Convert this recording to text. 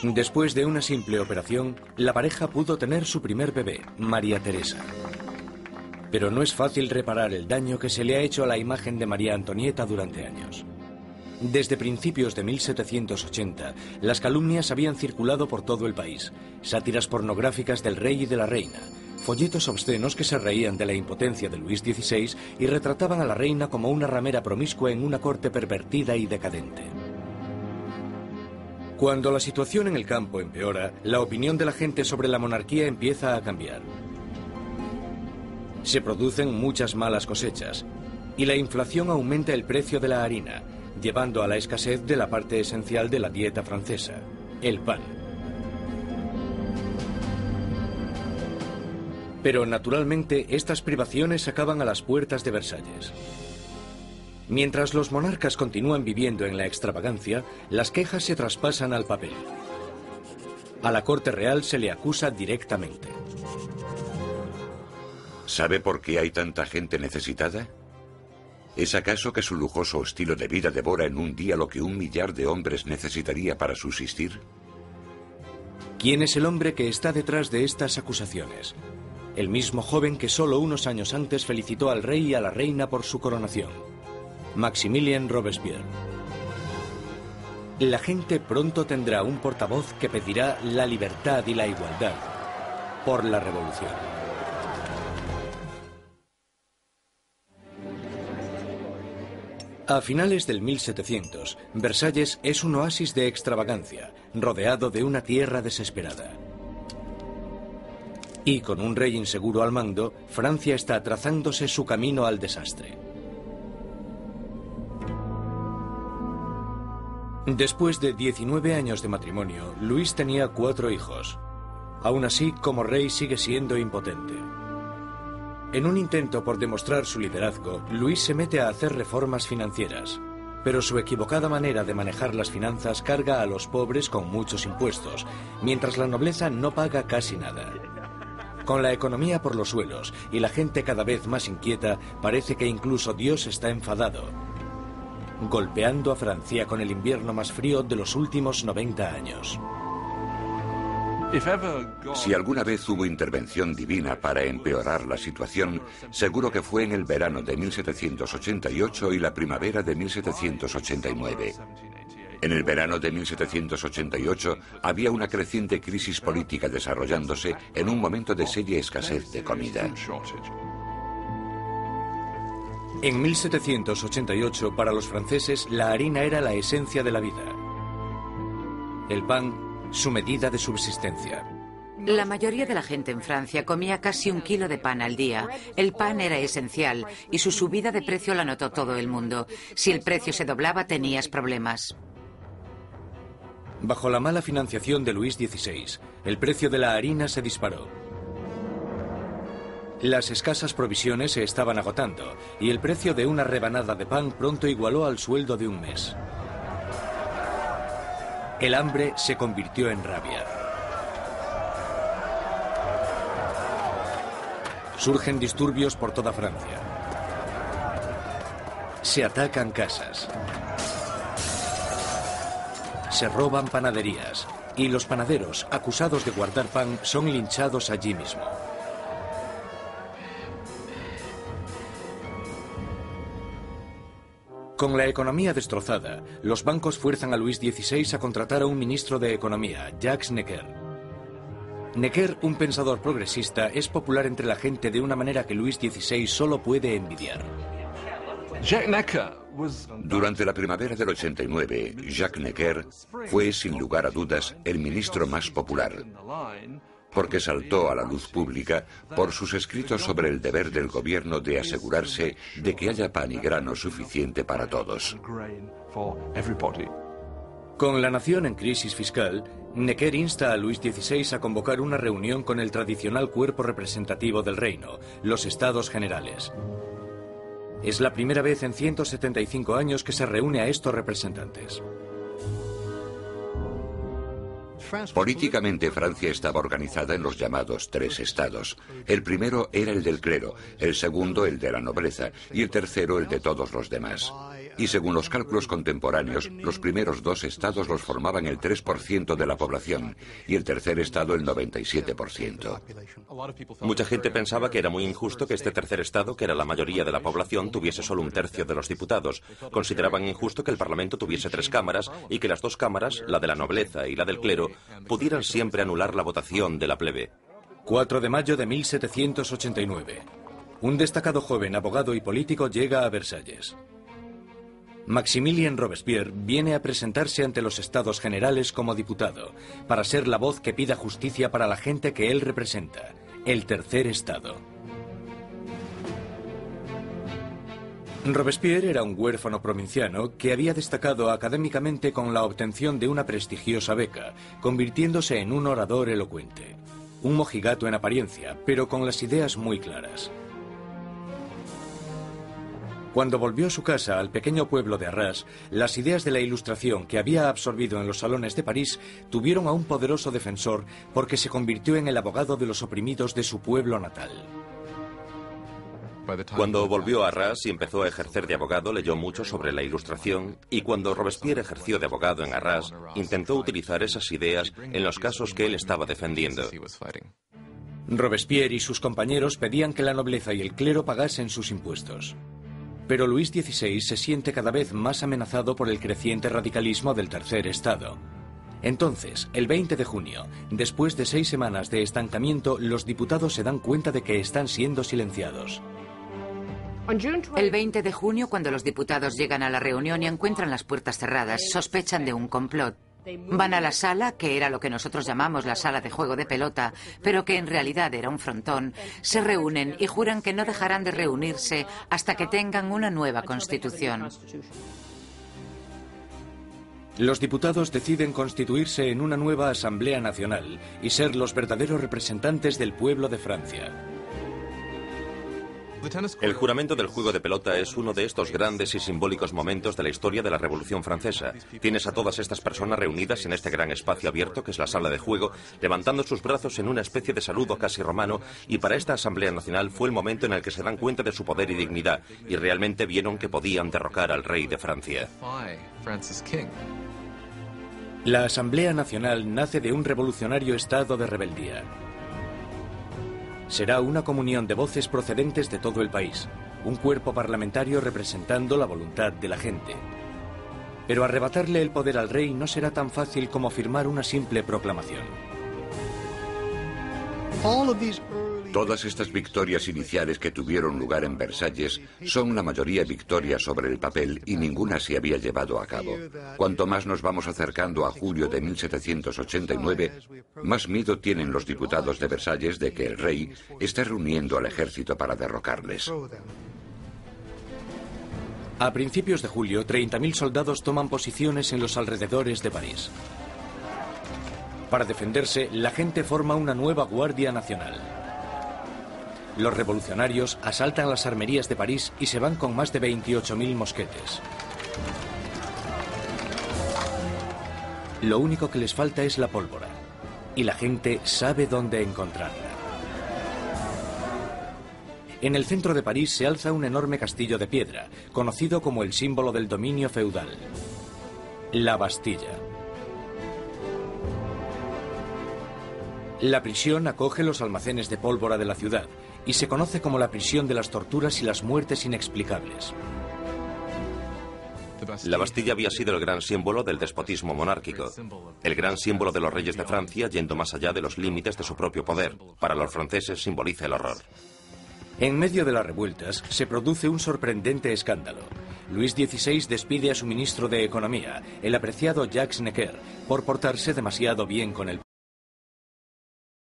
Después de una simple operación, la pareja pudo tener su primer bebé, María Teresa. Pero no es fácil reparar el daño que se le ha hecho a la imagen de María Antonieta durante años. Desde principios de 1780, las calumnias habían circulado por todo el país, sátiras pornográficas del rey y de la reina, folletos obscenos que se reían de la impotencia de Luis XVI y retrataban a la reina como una ramera promiscua en una corte pervertida y decadente. Cuando la situación en el campo empeora, la opinión de la gente sobre la monarquía empieza a cambiar. Se producen muchas malas cosechas y la inflación aumenta el precio de la harina, llevando a la escasez de la parte esencial de la dieta francesa, el pan. Pero naturalmente estas privaciones acaban a las puertas de Versalles. Mientras los monarcas continúan viviendo en la extravagancia, las quejas se traspasan al papel. A la corte real se le acusa directamente. ¿Sabe por qué hay tanta gente necesitada? ¿Es acaso que su lujoso estilo de vida devora en un día lo que 1 millar de hombres necesitaría para subsistir? ¿Quién es el hombre que está detrás de estas acusaciones? El mismo joven que solo unos años antes felicitó al rey y a la reina por su coronación, Maximilien Robespierre. La gente pronto tendrá un portavoz que pedirá la libertad y la igualdad por la revolución. A finales del 1700, Versalles es un oasis de extravagancia, rodeado de una tierra desesperada. Y con un rey inseguro al mando, Francia está trazándose su camino al desastre. Después de 19 años de matrimonio, Luis tenía 4 hijos. Aún así, como rey sigue siendo impotente. En un intento por demostrar su liderazgo, Luis se mete a hacer reformas financieras, pero su equivocada manera de manejar las finanzas carga a los pobres con muchos impuestos, mientras la nobleza no paga casi nada. Con la economía por los suelos y la gente cada vez más inquieta, parece que incluso Dios está enfadado, golpeando a Francia con el invierno más frío de los últimos 90 años. Si alguna vez hubo intervención divina para empeorar la situación, seguro que fue en el verano de 1788 y la primavera de 1789. En el verano de 1788 había una creciente crisis política desarrollándose en un momento de seria escasez de comida. En 1788, para los franceses, la harina era la esencia de la vida. El pan, su medida de subsistencia. La mayoría de la gente en Francia comía casi 1 kilo de pan al día. El pan era esencial y su subida de precio la notó todo el mundo. Si el precio se doblaba, tenías problemas. Bajo la mala financiación de Luis XVI, el precio de la harina se disparó. Las escasas provisiones se estaban agotando y el precio de una rebanada de pan pronto igualó al sueldo de un mes. El hambre se convirtió en rabia. Surgen disturbios por toda Francia. Se atacan casas. Se roban panaderías y los panaderos, acusados de guardar pan, son linchados allí mismo. Con la economía destrozada, los bancos fuerzan a Luis XVI a contratar a un ministro de Economía, Jacques Necker. Necker, un pensador progresista, es popular entre la gente de una manera que Luis XVI solo puede envidiar. Durante la primavera del 89, Jacques Necker fue, sin lugar a dudas, el ministro más popular, porque saltó a la luz pública por sus escritos sobre el deber del gobierno de asegurarse de que haya pan y grano suficiente para todos. Con la nación en crisis fiscal, Necker insta a Luis XVI a convocar una reunión con el tradicional cuerpo representativo del reino, los Estados Generales. Es la primera vez en 175 años que se reúne a estos representantes. Políticamente, Francia estaba organizada en los llamados 3 estados. El primero era el del clero, el segundo el de la nobleza y el tercero el de todos los demás. y según los cálculos contemporáneos, los primeros dos estados los formaban el 3% de la población y el tercer estado el 97%. Mucha gente pensaba que era muy injusto que este tercer estado, que era la mayoría de la población, tuviese solo un tercio de los diputados. Consideraban injusto que el Parlamento tuviese 3 cámaras y que las 2 cámaras, la de la nobleza y la del clero, pudieran siempre anular la votación de la plebe. 4 de mayo de 1789. Un destacado joven abogado y político llega a Versalles. Maximilien Robespierre viene a presentarse ante los Estados Generales como diputado, para ser la voz que pida justicia para la gente que él representa, el tercer estado. Robespierre era un huérfano provinciano que había destacado académicamente con la obtención de una prestigiosa beca, convirtiéndose en un orador elocuente. Un mojigato en apariencia, pero con las ideas muy claras. Cuando volvió a su casa, al pequeño pueblo de Arras, las ideas de la Ilustración que había absorbido en los salones de París tuvieron a un poderoso defensor porque se convirtió en el abogado de los oprimidos de su pueblo natal. Cuando volvió a Arras y empezó a ejercer de abogado, leyó mucho sobre la Ilustración, y cuando Robespierre ejerció de abogado en Arras, intentó utilizar esas ideas en los casos que él estaba defendiendo. Robespierre y sus compañeros pedían que la nobleza y el clero pagasen sus impuestos. Pero Luis XVI se siente cada vez más amenazado por el creciente radicalismo del tercer estado. Entonces, el 20 de junio, después de 6 semanas de estancamiento, los diputados se dan cuenta de que están siendo silenciados. El 20 de junio, cuando los diputados llegan a la reunión y encuentran las puertas cerradas, sospechan de un complot. Van a la sala, que era lo que nosotros llamamos la sala de juego de pelota, pero que en realidad era un frontón, se reúnen y juran que no dejarán de reunirse hasta que tengan una nueva constitución. Los diputados deciden constituirse en una nueva Asamblea Nacional y ser los verdaderos representantes del pueblo de Francia. El juramento del juego de pelota es uno de estos grandes y simbólicos momentos de la historia de la Revolución Francesa. Tienes a todas estas personas reunidas en este gran espacio abierto que es la sala de juego, levantando sus brazos en una especie de saludo casi romano, y para esta Asamblea Nacional fue el momento en el que se dan cuenta de su poder y dignidad, y realmente vieron que podían derrocar al rey de Francia. La Asamblea Nacional nace de un revolucionario estado de rebeldía. Será una comunión de voces procedentes de todo el país, un cuerpo parlamentario representando la voluntad de la gente. Pero arrebatarle el poder al rey no será tan fácil como firmar una simple proclamación. Todas estas victorias iniciales que tuvieron lugar en Versalles son la mayoría victorias sobre el papel y ninguna se había llevado a cabo. Cuanto más nos vamos acercando a julio de 1789, más miedo tienen los diputados de Versalles de que el rey esté reuniendo al ejército para derrocarles. A principios de julio, 30.000 soldados toman posiciones en los alrededores de París. Para defenderse, la gente forma una nueva Guardia Nacional. Los revolucionarios asaltan las armerías de París y se van con más de 28.000 mosquetes. Lo único que les falta es la pólvora, y la gente sabe dónde encontrarla. En el centro de París se alza un enorme castillo de piedra, conocido como el símbolo del dominio feudal, la Bastilla. La prisión acoge los almacenes de pólvora de la ciudad y se conoce como la prisión de las torturas y las muertes inexplicables. La Bastilla había sido el gran símbolo del despotismo monárquico, el gran símbolo de los reyes de Francia yendo más allá de los límites de su propio poder. Para los franceses simboliza el horror. En medio de las revueltas se produce un sorprendente escándalo. Luis XVI despide a su ministro de Economía, el apreciado Jacques Necker, por portarse demasiado bien con el